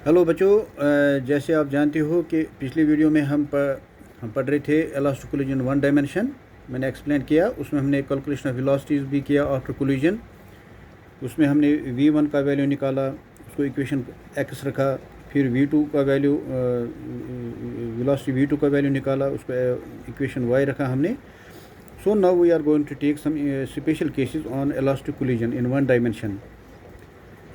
Hello बच्चों, जैसे आप जानते हो कि पिछली वीडियो में हम पढ़ रहे थे इलास्टिक कोलिजन वन डायमेंशन। मैंने एक्सप्लेन किया, उसमें हमने कैलकुलेशन ऑफ वेलोसिटीज़ भी किया आफ्टर कोलिजन। उसमें हमने v1 का वैल्यू निकाला, उसको इक्वेशन x रखा, फिर v2 का वैल्यू वेलोसिटी v2 का वैल्यू निकाला, उसको इक्वेशन y रखा हमने। So now we are going to take some special cases on elastic collision in one dimension.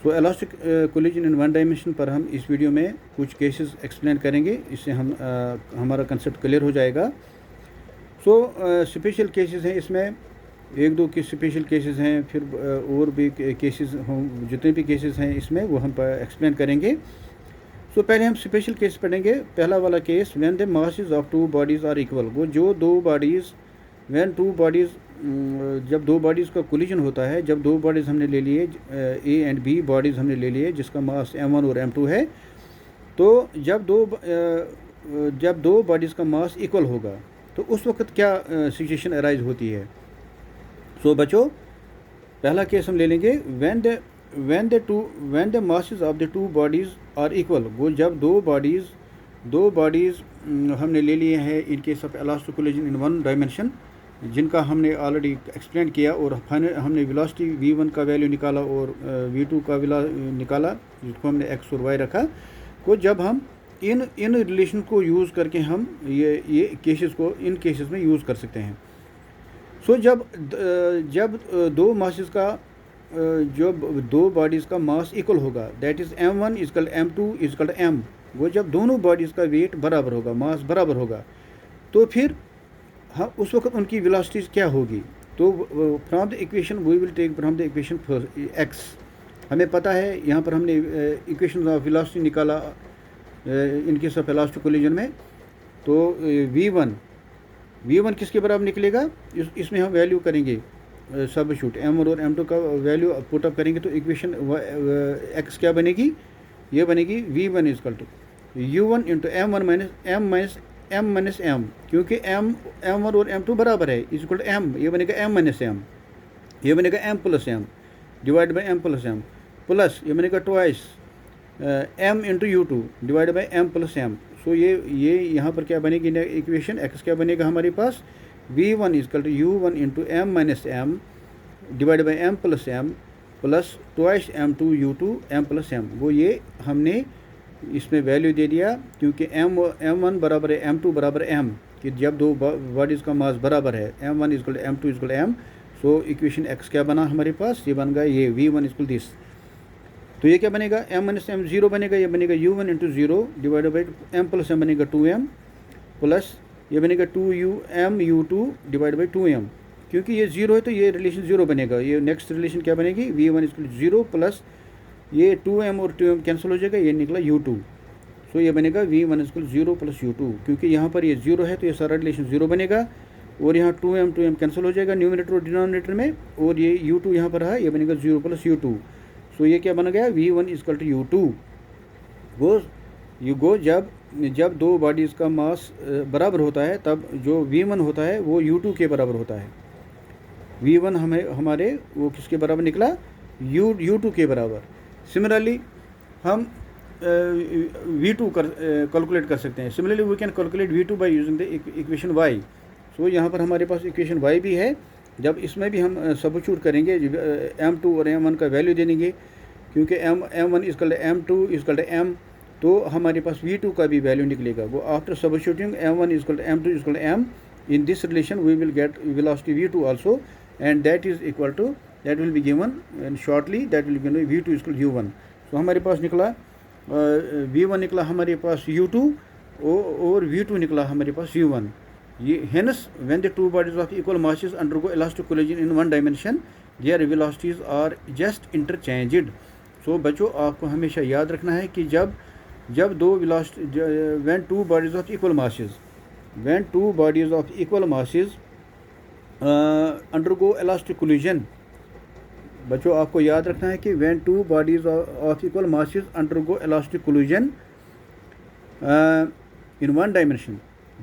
So elastic collision in one dimension पर हम इस वीडियो में कुछ केसेस एक्सप्लेन करेंगे, इससे हमारा कंसेप्ट क्लियर हो जाएगा। सो स्पेशल केसेस हैं इसमें, एक दो के स्पेशल केसेस हैं, फिर और भी केसेस हम जितने भी केसेस हैं इसमें वो हम एक्सप्लेन करेंगे। सो पहले हम स्पेशल केस पढ़ेंगे। पहला वाला case, when the masses of two bodies are equal. वो जो दो बॉडीज़, व्हेन टू बॉडीज़, जब दो बॉडीज़ का कोलिजन होता है, जब दो बॉडीज़ हमने ले लिए, ए एंड बी बॉडीज़ हमने ले लिए जिसका मास m1 और m2 है, तो जब दो बॉडीज़ का मास इक्वल होगा तो उस वक्त क्या सिचुएशन अराइज होती है। सो बच्चों, पहला केस हम ले लेंगे, when the masses of the two bodies are equal. वो जब दो बॉडीज़ हमने ले लिए हैं in case of elastic collision in one dimension, जिनका हमने ऑलरेडी एक्सप्लेन किया, और हमने वेलोसिटी v1 का वैल्यू निकाला और v2 का निकाला, जिसको हमने x और y रखा। को जब हम इन रिलेशन को यूज़ करके हम ये केसेस को इन केसेस में यूज़ कर सकते हैं। सो जब दो मासेस का जब दो बॉडीज़ का मास इक्वल होगा, that is m1 equal m2 equal m। वो जब दोनों बॉडीज़ का वेट बराबर होगा, मास बराबर होगा, तो फिर हाँ उस वक्त उनकी वेलोसिटीज़ क्या होगी। तो from the equation we will take from the equation x। हमें पता है, यहाँ पर हमने इक्वेशन ऑफ वेलोसिटी निकाला इन केस ऑफ इलास्टिक कोलिजन में। तो v1 किसके बराबर निकलेगा, इसमें हम वैल्यू करेंगे सबस्टिट्यूट, m1 और m2 का वैल्यू पुटअप करेंगे, तो इक्वेशन x क्या बनेगी, ये बनेगी v1 equal to u1 into m minus m, क्योंकि m1 और m2 बराबर है, इजकल टू m, ये बनेगा m माइनस m, ये बनेगा m plus m divide by m plus m, plus ये बनेगा twice m into u2 divide by m plus m। सो ये यहाँ पर क्या बनेगी इक्वेशन x क्या बनेगा हमारे पास, v1 equal to u1 into m minus m divide by m plus twice m2 u2 m plus m। वो ये हमने इसमें वैल्यू दे दिया, क्योंकि m1 बराबर है m2 बराबर m, कि जब दो बॉडीज़ का मास बराबर है, m1 equal m2 equal m। So equation x क्या बना हमारे पास, ये बन गया ये v1 इजकल दिस। तो ये क्या बनेगा, m माइनस m जीरो बनेगा, ये बनेगा u1 into zero divide by m plus m बनेगा 2m, प्लस ये बनेगा 2m u2 divide by 2m। क्योंकि ये जीरो है तो ये रिलेशन जीरो बनेगा। ये नेक्स्ट रिलेशन क्या बनेगी, v1 इजकल जीरो, प्लस ये 2m और 2m कैंसिल हो जाएगा, ये निकला u2। सो ये बनेगा v1 is equal zero plus u2। क्योंकि यहाँ पर ये जीरो है तो ये सारा रिलेशन जीरो बनेगा, और यहाँ 2m कैंसिल हो जाएगा न्यूमरेटर और डिनोमिनेटर में, और ये u2 यहाँ पर है, ये बनेगा जीरो प्लस u2। सो ये क्या बन गया, v1 इजकल टू u2। वो जब दो बॉडीज़ का मास बराबर होता है, तब जो v1 होता है वो u2 के बराबर होता है। v1 हमारे वो किसके बराबर निकला, u2 के बराबर। सिमिलरली हम v2 कैलकुलेट कर सकते हैं। Similarly we can calculate v2 by using the equation y। सो यहाँ पर हमारे पास इक्वेशन y भी है। जब इसमें भी हम सबस्टिट्यूट करेंगे, m2 और m1 का वैल्यू दे देंगे, क्योंकि m1 equal m2 equal m, तो हमारे पास v2 का भी वैल्यू निकलेगा। वो after substituting m1 equal m2 equal m in this relation we will get velocity v2 also, and that is equal to, that will be given and shortly that will be given v2 is equal to u1। so हमारे पास निकला v1 निकला हमारे पास u2 और v2 निकला हमारे पास u1। ये hence when the two bodies of equal masses undergo elastic collision in one dimension their velocities are just interchanged। so बच्चों, आपको हमेशा याद रखना है कि जब दो when two bodies of equal masses undergo elastic collision। बच्चों, आपको याद रखना है कि when two bodies of equal masses undergo elastic collision in one dimension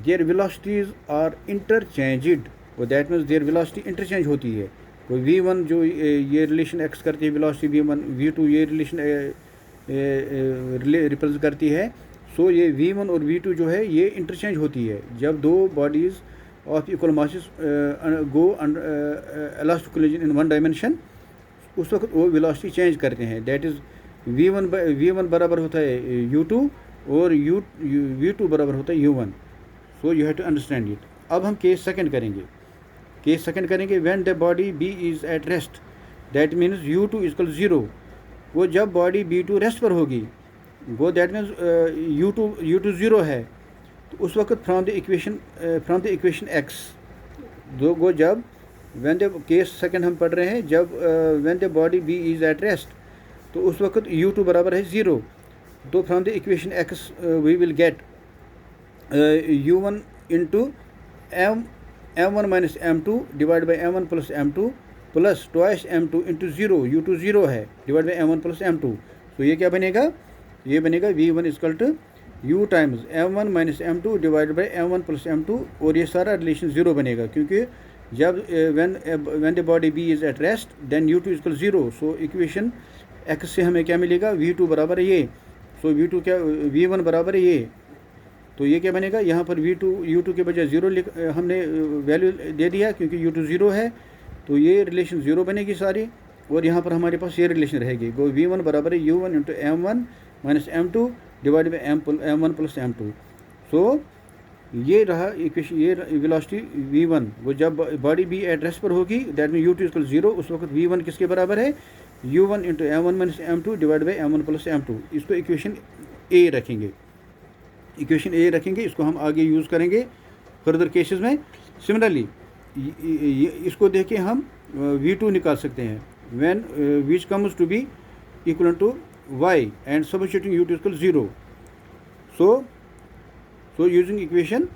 their velocities are interchanged। और that means their velocity interchange होती है। कोई v1 जो ये रिलेशन x करती है वेलोसिटी v1, v2 ये रिलेशन रिप्रेजेंट करती है। सो ये V1 और V2 जो है ये इंटरचेंज होती है जब दो bodies of equal masses go elastic collision in one dimension, उस वक्त वो वेलोसिटी चेंज करते हैं। दैट इज़ V1 बराबर होता है U2 और V2 बराबर होता है U1। So you have to understand it. अब हम केस सेकंड करेंगे। When the body B is at rest, that means U2 equal 0। वो जब बॉडी B2 रेस्ट पर होगी, वो दैट मीन्स U2 0 है, तो उस वक्त फ्रॉम द इक्वेशन X वो जब व्हेन द केस सेकंड हम पढ़ रहे हैं, जब when the body B is at rest, तो उस वक्त U2 बराबर है 0। तो from the equation X we will get U1 into M1 minus M2 divide by M1 plus M2 plus twice M2 into 0, U2 0 है, divide by M1 plus M2। तो ये क्या बनेगा? ये बनेगा V1 equal to U times M1 minus M2 divide by M1 plus M2, और ये सारा रिलेशन 0 बनेगा, क्योंकि जब when the body B is at rest then U2 equal 0। So equation X से हमें क्या मिलेगा? V2 बराबर है ये। सो V2 क्या, V1 बराबर है ये। तो ये क्या बनेगा? यहाँ पर U2 के बजाय 0 हमने वैल्यू दे दिया, क्योंकि U2 0 है, तो ये रिलेशन 0 बनेगी सारी, और यहाँ पर हमारे पास ये रिलेशन रहेगी। गो V1 बराबर है U1 into M1 minus M2 divide by M1 plus M2। सो ये रहा इक्वेशन, ये वेलोसिटी V1। वो जब बॉडी B एट रेस्ट पर होगी, दैट मीन U2 इक्वल 0, उस वक्त V1 किसके बराबर है? U1 into M1 minus M2 divide by M1 plus M2। इसको इक्वेशन A रखेंगे। इसको हम आगे यूज़ करेंगे फर्दर केसेस में। सिमिलरली इसको देख के हम V2 निकाल सकते हैं। When which comes to be equal to y and substituting U2 equal 0। So using equation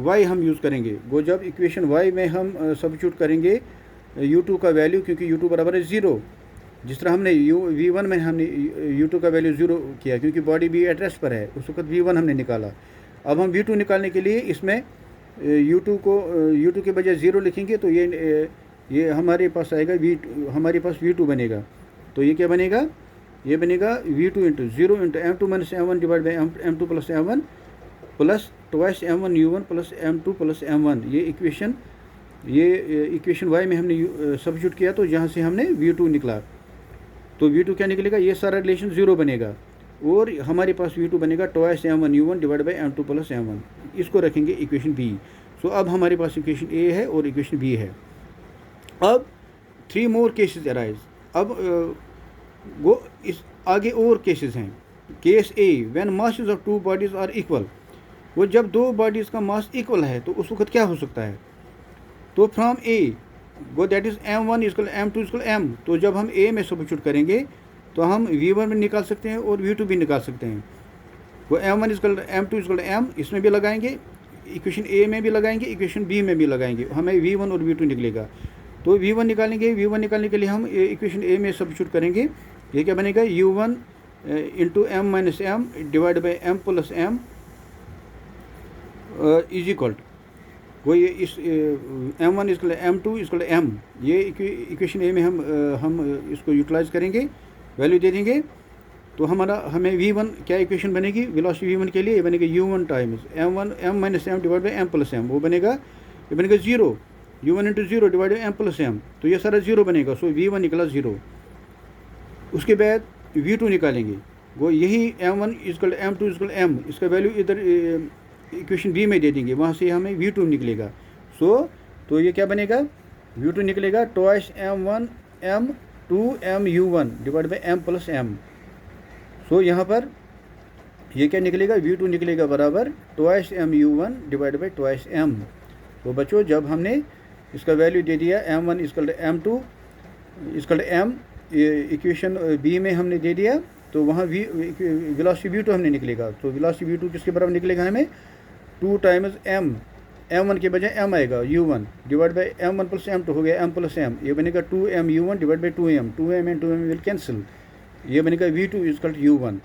y हम यूज़ करेंगे। वो जब इक्वेशन y में हम सब्स्टिट्यूट करेंगे U2 का वैल्यू, क्योंकि U2 बराबर है 0, जिस तरह हमने V1 में हमने U2 का वैल्यू 0 किया, क्योंकि बॉडी B एट रेस्ट पर है, उस वक्त V1 हमने निकाला। अब हम V2 निकालने के लिए इसमें U2 के बजाय 0 लिखेंगे, तो ये हमारे पास आएगा हमारे पास V2 बनेगा। तो ये क्या बनेगा? ये बनेगा V2 into 0 into M2 minus M1 divide by M2 plus M1 plus twice M1 U1 plus M2 plus M1। ये इक्वेशन Y में हमने सब्स्टिट्यूट किया, तो जहाँ से हमने V2 निकला, तो V2 क्या निकलेगा? ये सारा रिलेशन 0 बनेगा, और हमारे पास V2 बनेगा twice M1 U1 divide by M2 plus M1। इसको रखेंगे इक्वेशन B। सो अब हमारे पास इक्वेशन A है और इक्वेशन B है। अब 3 मोर केसेस अराइज। अब वो इस आगे और केसेस हैं। Case A, when masses of 2 bodies are equal. वो जब 2 बॉडीज़ का मास इक्वल है, तो उस वक्त क्या हो सकता है? तो फ्रॉम A वो that is M1 equal M2 equal M। तो जब हम A में सब्स्टिट्यूट करेंगे, तो हम V1 में निकाल सकते हैं और V2 भी निकाल सकते हैं। वो M1 equal M2 equal M इसमें भी लगाएंगे, इक्वेशन A में भी लगाएंगे, इक्वेशन B में भी लगाएंगे, हमें V1 और V2 निकलेगा। तो V1 निकालने के लिए हम इक्वेशन A में सब्स्टिट्यूट करेंगे। ये क्या बनेगा? U1 into M minus M divide by M plus M is equal वो ये इस M1 equal M2 equal M। ये इक्वेशन A में हम इसको यूटिलाइज करेंगे, वैल्यू दे देंगे। तो हमें V1 क्या इक्वेशन बनेगी? वेलोसिटी V1 के लिए ये बनेगा U1 times M minus M divide by M plus M। वो बनेगा, ये बनेगा 0, U1 into 0 divide by M plus M। तो ये सारा 0 बनेगा। सो V1 निकला 0। उसके बाद V2 निकालेंगे। वो यही M1 equal M2 equal M, इसका वैल्यू इधर इक्वेशन B में दे देंगे, वहाँ से हमें V2 निकलेगा। तो ये क्या बनेगा? V2 निकलेगा twice M1 M2 M U1 divide by M plus M। सो यहाँ पर ये क्या निकलेगा? V2 निकलेगा बराबर twice M U1 divide by twice M। तो बच्चों, जब हमने इसका वैल्यू दे दिया M1 equal M2 equal M, equation B में हमने दे दिया, तो वहाँ वेलोसिटी V2 हमने निकलेगा। तो वेलोसिटी V2 किसके बराबर निकलेगा? हमें 2 टाइम्स M1 के बजाय M आएगा U1 divide by M1 plus M2 हो गया M प्लस M। ये बनेगा 2M U1 divide by 2M and 2M will cancel. ये बनेगा V2 equal to U1।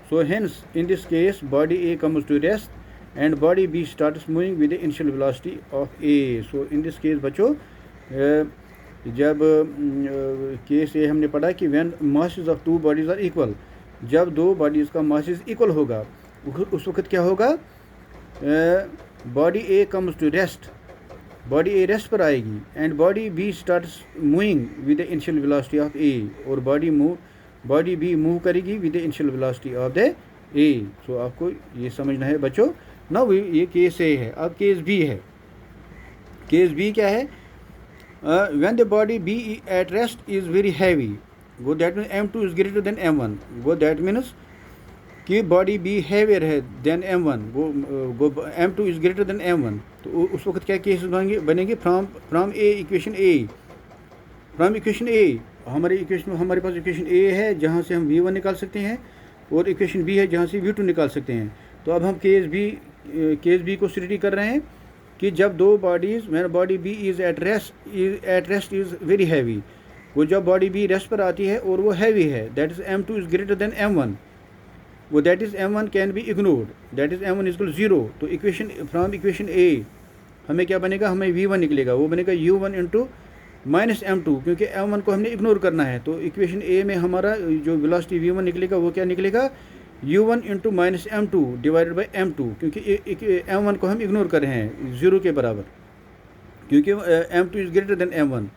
So hence in this case body A comes to rest and body B starts moving with the initial velocity of A। So in this case बच्चों, जब case A हमने पढ़ा कि when masses of 2 bodies are equal, जब दो bodies का masses equal होगा उस वक्त क्या होगा, body a comes to rest, body a rest पर आएगी and body b starts moving with the initial velocity of a, और बॉडी बी मूव करेगी with the initial velocity of the a. So आपको ये समझना है बच्चों। ना ये केस ए है, अब केस बी है। केस बी क्या है, when the body B at rest is very heavy, वो that means m2 is greater than m1, वो दैट मीन्स कि बॉडी बी हैवियर है देन m1, वो m2 is greater than m1। तो उस वक्त क्या केसेस बनेंगे, from a equation a, from equation a हमारे पास इक्वेशन ए है जहाँ से हम v1 निकाल सकते हैं, और इक्वेशन बी है जहाँ से v2 निकाल सकते हैं। तो अब हम केस बी को स्टडी कर रहे हैं कि जब दो bodies, when body B is at rest is very heavy, वो जब बॉडी बी रेस्ट पर आती है और वो हैवी है, that is m2 is greater than m1, वो that is m1 can be ignored, that is m1 equal 0। तो फ्रॉम इक्वेशन ए हमें क्या बनेगा, हमें v1 निकलेगा, वो बनेगा u1 इंटू माइनस m2, क्योंकि m1 को हमने इग्नोर करना है। तो इक्वेशन ए में हमारा जो वेलोसिटी v1 निकलेगा वो क्या निकलेगा, u1 into minus m2 divided by m2, क्योंकि m1 को हम इग्नोर कर रहे हैं 0 के बराबर, क्योंकि m2 is greater than m1।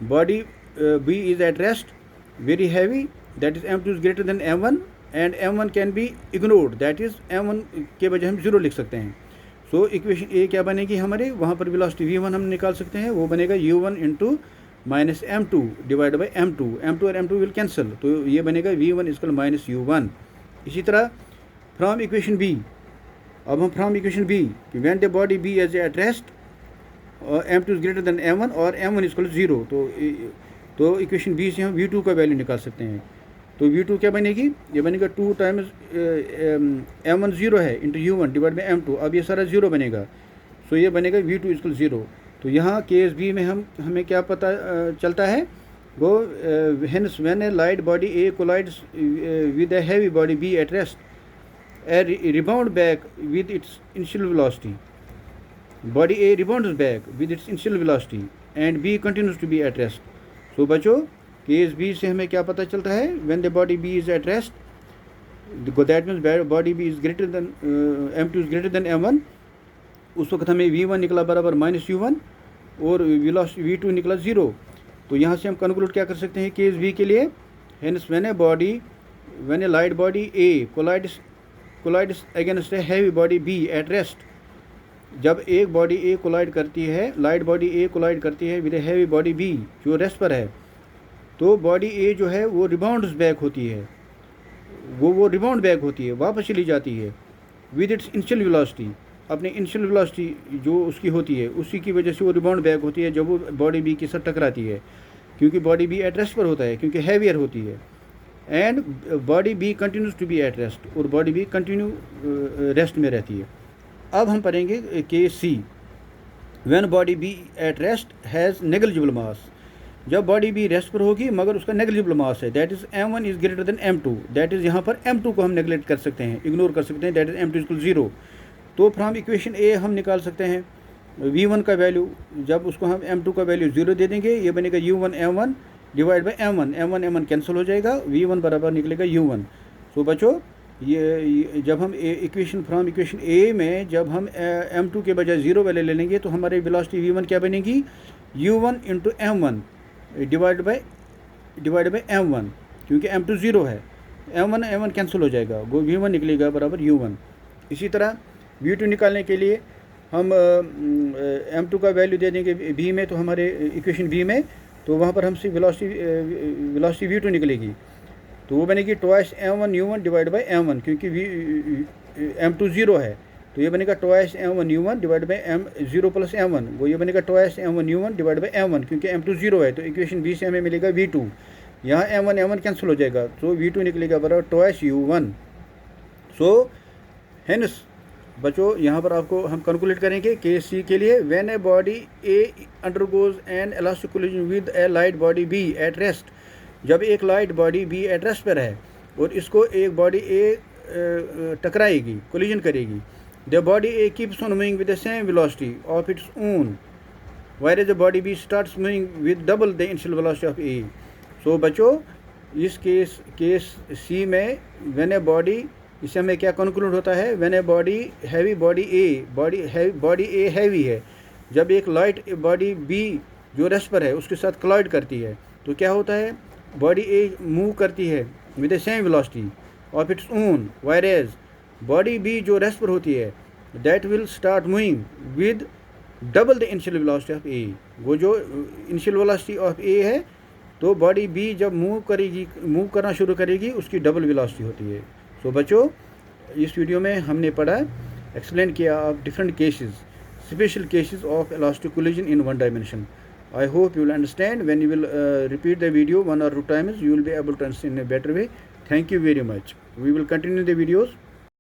Body b is at rest very heavy, that is m2 is greater than m1 and m1 can be ignored, that is m1 के बजाय हम 0 लिख सकते हैं। सो इक्वेशन ए क्या बनेगी हमारे, वहाँ पर वेलोसिटी v1 हम निकाल सकते हैं, वो बनेगा u1 into minus m2 divide by m2 और m2 विल कैंसिल, तो ये बनेगा v1 इक्वल माइनस u1। इसी तरह फ्रॉम इक्वेशन बी, अब हम फ्रॉम इक्वेशन बी कि when the body B as at rest m2 is greater than m1 और m1 इक्वल 0, तो इक्वेशन बी से हम v2 का वैल्यू निकाल सकते हैं। तो v2 क्या बनेगी, ये बनेगा 2 टाइम्स m1 0 है into u1 divide by m2, अब ये सारा 0 बनेगा, सो ये बनेगा v2 इक्वल 0। तो यहाँ केस बी में हमें क्या पता चलता है, वो hence when a light body A collides with a heavy body B at rest, a rebound back with its initial velocity, body a rebounds back with its initial velocity and b continues to be at rest. So बच्चों case b से हमें क्या पता चलता है, when the body B is at rest, that means body B is greater than m2 is greater than m1, उस वक्त हमें v1 निकला बराबर माइनस u1 और वेलोसिटी v2 निकला 0। तो यहाँ से हम कंक्लूड क्या कर सकते हैं केस बी के लिए, hence when a light body A collides against a heavy body B at rest, जब एक बॉडी ए कोलाइड करती है, लाइट बॉडी ए कोलाइड करती है with a heavy body B जो रेस्ट पर है, तो बॉडी ए जो है वो रिबाउंड्स बैक होती है, वो रिबाउंड बैक होती है, वापस चली जाती है विद इट्स इनिशियल वेलोसिटी, अपने इनिशियल वेलोसिटी जो उसकी होती है उसी की वजह से वो रिबाउंड बैक होती है जब वो बॉडी बी के साथ टकराती है, क्योंकि बॉडी बी एट रेस्ट पर होता है, क्योंकि हैवियर होती है, and body B continues to be at rest, और बॉडी बी कंटिन्यू रेस्ट में रहती है। अब हम पढ़ेंगे case C, when body B at rest has negligible mass, जब बॉडी बी रेस्ट पर होगी मगर उसका नेग्लिजिबल मास है, that is m1 is greater than m2, that is यहाँ पर m2 को हम नेगलेक्ट कर सकते हैं, इग्नोर कर सकते हैं, दैट इज़ m2 इक्वल 0। तो फ्रॉम इक्वेशन ए हम निकाल सकते हैं v1 का वैल्यू, जब उसको हम m2 का वैल्यू 0 दे देंगे, ये बनेगा u1 m1 divide by m1 cancel हो जाएगा, v1 बराबर निकलेगा u1। तो बच्चों ये जब हम फ्रॉम इक्वेशन ए में जब हम m2 के बजाय 0 वैल्यू ले लेंगे तो हमारी वेलोसिटी v1 क्या बनेगी, u1 into m1 divide by m1, क्योंकि m2 0 है, m1 कैंसिल हो जाएगा, वो v1 निकलेगा बराबर u1। इसी तरह v2 निकालने के लिए हम m2 का वैल्यू दे देंगे b में, तो हमारे इक्वेशन b में, तो वहाँ पर हमसे वेलोसिटी v2 निकलेगी, तो वो बनेगी twice m1 u1 divide by m1, क्योंकि m2 0 है, तो ये बनेगा twice m1 u1 divide by m0 plus m1, वो ये बनेगा twice m1 u1 divide by m1, क्योंकि m2 0 है, तो इक्वेशन बी से हमें मिलेगा v2, यहाँ m1 कैंसिल हो जाएगा, तो v2 निकलेगा बराबर ट्वाइस u1। सो हेंस बच्चों यहाँ पर आपको हम कैलकुलेट करेंगे केस सी के लिए, when a body A undergoes an elastic collision with a light body B at rest, जब एक light body B at rest पर है और इसको एक बॉडी ए टकराएगी, कोलिजन करेगी, the body A keeps on moving with the same velocity of its own, whereas the body B starts moving with double the initial velocity of A। सो बच्चों इस case सी में व्हेन ए बॉडी, इससे हमें क्या conclude होता है, when a body heavy, body a heavy है, जब एक लाइट बॉडी बी जो रेस्ट पर है उसके साथ क्लाइड करती है तो क्या होता है, बॉडी ए मूव करती है with the same velocity of its own, whereas body B जो रेस्ट पर होती है that will start moving with double the initial velocity of a. वो जो इनिशियल वेलोसिटी ऑफ ए है तो बॉडी बी जब मूव करना शुरू करेगी उसकी डबल वेलोसिटी होती है। सो बच्चों, इस वीडियो में हमने पढ़ा, एक्सप्लेन किया of different cases, special cases of elastic collision in one dimension. I hope you will understand. When you will repeat the video 1 or 2 times, you will be able to understand in a better way. Thank you very much. We will continue the videos.